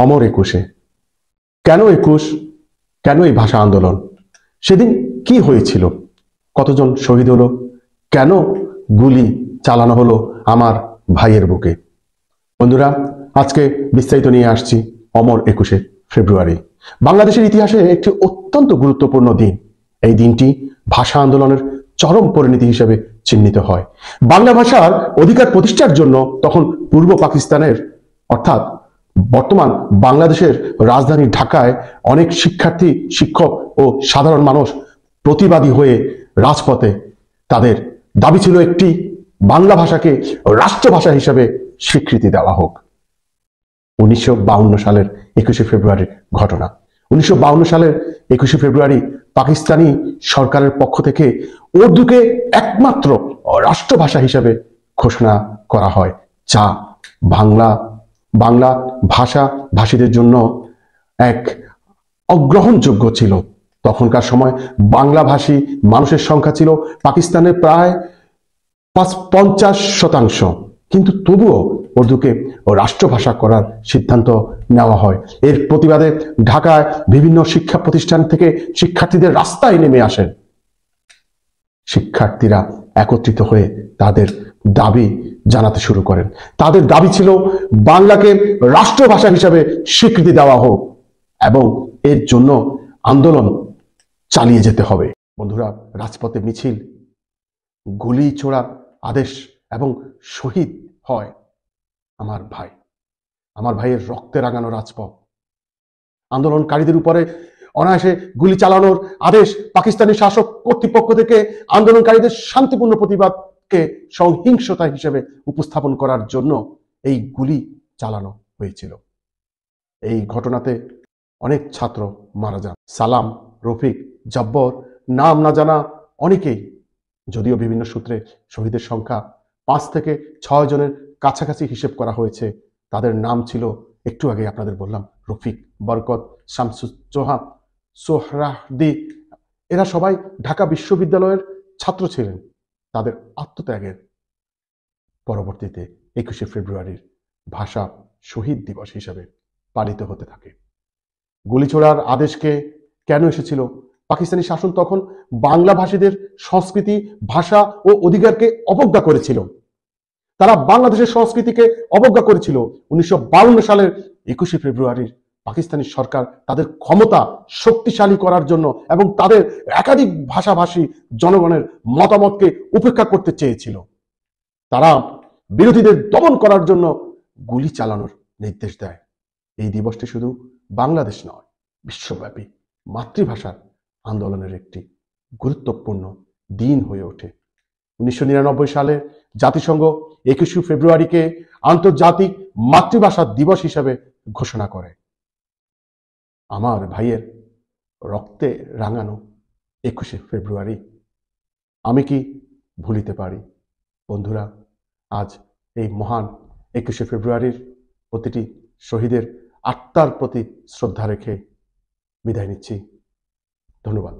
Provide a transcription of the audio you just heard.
অমর একুশে। কেন 21? কেন এই ভাষা আন্দোলন? সেদিন কি হয়েছিল? কতজন শহীদ হলো? কেন গুলি চালানো হলো আমার ভাইয়ের বুকে? বন্ধুরা, আজকে বিস্তারিত নিয়ে আসছি অমর 21শে ফেব্রুয়ারি। বাংলাদেশের ইতিহাসে একটি অত্যন্ত গুরুত্বপূর্ণ দিন। এই দিনটি ভাষা আন্দোলনের চরম পরিণতি হিসেবে চিহ্নিত হয়। বাংলা ভাষার অধিকার প্রতিষ্ঠার জন্য তখন পূর্ব পাকিস্তানের অর্থাৎ বর্তমান বাংলাদেশের রাজধানী ঢাকায় অনেক শিক্ষার্থী, শিক্ষক ও সাধারণ মানুষ প্রতিবাদী হয়ে রাজপথে। তাদের দাবি ছিল একটি, বাংলা ভাষাকে রাষ্ট্রভাষা হিসেবে স্বীকৃতি দেওয়া হোক। 1952 সালের 21শে ফেব্রুয়ারির ঘটনা। 1952 সালের 21শে ফেব্রুয়ারি পাকিস্তানি সরকারের পক্ষ থেকে উর্দুকে একমাত্র রাষ্ট্রভাষা হিসেবে ঘোষণা করা হয়, যা বাংলা ভাষা ভাষীদের জন্য এক অগ্রহণযোগ্য ছিল। তখনকার সময় বাংলাভাষী মানুষের সংখ্যা ছিল পাকিস্তানের প্রায় 50%, কিন্তু তবুও উর্দুকে রাষ্ট্রভাষা করার সিদ্ধান্ত নেওয়া হয়। এর প্রতিবাদে ঢাকায় বিভিন্ন শিক্ষা প্রতিষ্ঠান থেকে শিক্ষার্থীদের রাস্তায় নেমে আসেন। শিক্ষার্থীরা একত্রিত হয়ে তাদের দাবি জানাতে শুরু করেন। তাদের দাবি ছিল বাংলাকে রাষ্ট্রভাষা হিসাবে স্বীকৃতি দেওয়া হোক এবং এর জন্য আন্দোলন চালিয়ে যেতে হবে। বন্ধুরা, রাজপথে মিছিল, গুলি ছোড়ার আদেশ এবং শহীদ হয় আমার ভাইয়ের রক্তে রাঙানো রাজপথ। আন্দোলনকারীদের উপরে অনায়াসে গুলি চালানোর আদেশ পাকিস্তানি শাসক কর্তৃপক্ষ থেকে আন্দোলনকারীদের শান্তিপূর্ণ প্রতিবাদকে সহিংসতা হিসেবে উপস্থাপন করার জন্য এই গুলি চালানো হয়েছিল। এই ঘটনাতে অনেক ছাত্র মারা যান। সালাম, রফিক, জব্বর, নাম না জানা অনেকেই, যদিও বিভিন্ন সূত্রে শহীদের সংখ্যা 5 থেকে 6 জনের কাছাকাছি হিসেব করা হয়েছে। তাদের নাম ছিল, একটু আগে আপনাদের বললাম, রফিক, বরকত, শামসুজ্জোহা, সোহরাহদি। এরা সবাই ঢাকা বিশ্ববিদ্যালয়ের ছাত্র ছিলেন। তাদের আত্মত্যাগের পরবর্তীতে 21শে ফেব্রুয়ারির ভাষা শহীদ দিবস হিসেবে পালিত হতে থাকে। গুলি ছোড়ার আদেশকে কেন এসেছিল? পাকিস্তানি শাসন তখন বাংলা ভাষীদের সংস্কৃতি, ভাষা ও অধিকারকে অবজ্ঞা করেছিল। তারা বাংলাদেশের সংস্কৃতিকে অবজ্ঞা করেছিল। 1952 সালের 21শে ফেব্রুয়ারির পাকিস্তানি সরকার তাদের ক্ষমতা শক্তিশালী করার জন্য এবং তাদের একাধিক ভাষাভাষী জনগণের মতামতকে উপেক্ষা করতে চেয়েছিল। তারা বিরোধীদের দমন করার জন্য গুলি চালানোর নির্দেশ দেয়। এই দিবসটি শুধু বাংলাদেশ নয়, বিশ্বব্যাপী মাতৃভাষার আন্দোলনের একটি গুরুত্বপূর্ণ দিন হয়ে ওঠে। 1999 সালে জাতিসংঘ 21শে ফেব্রুয়ারিকে আন্তর্জাতিক মাতৃভাষা দিবস হিসেবে ঘোষণা করে। আমার ভাইয়ের রক্তে রাঙানো 21শে ফেব্রুয়ারি আমি কি ভুলিতে পারি? বন্ধুরা, আজ এই মহান 21শে ফেব্রুয়ারির প্রতিটি শহীদের আত্মার প্রতি শ্রদ্ধা রেখে বিদায় নিচ্ছি। ধন্যবাদ।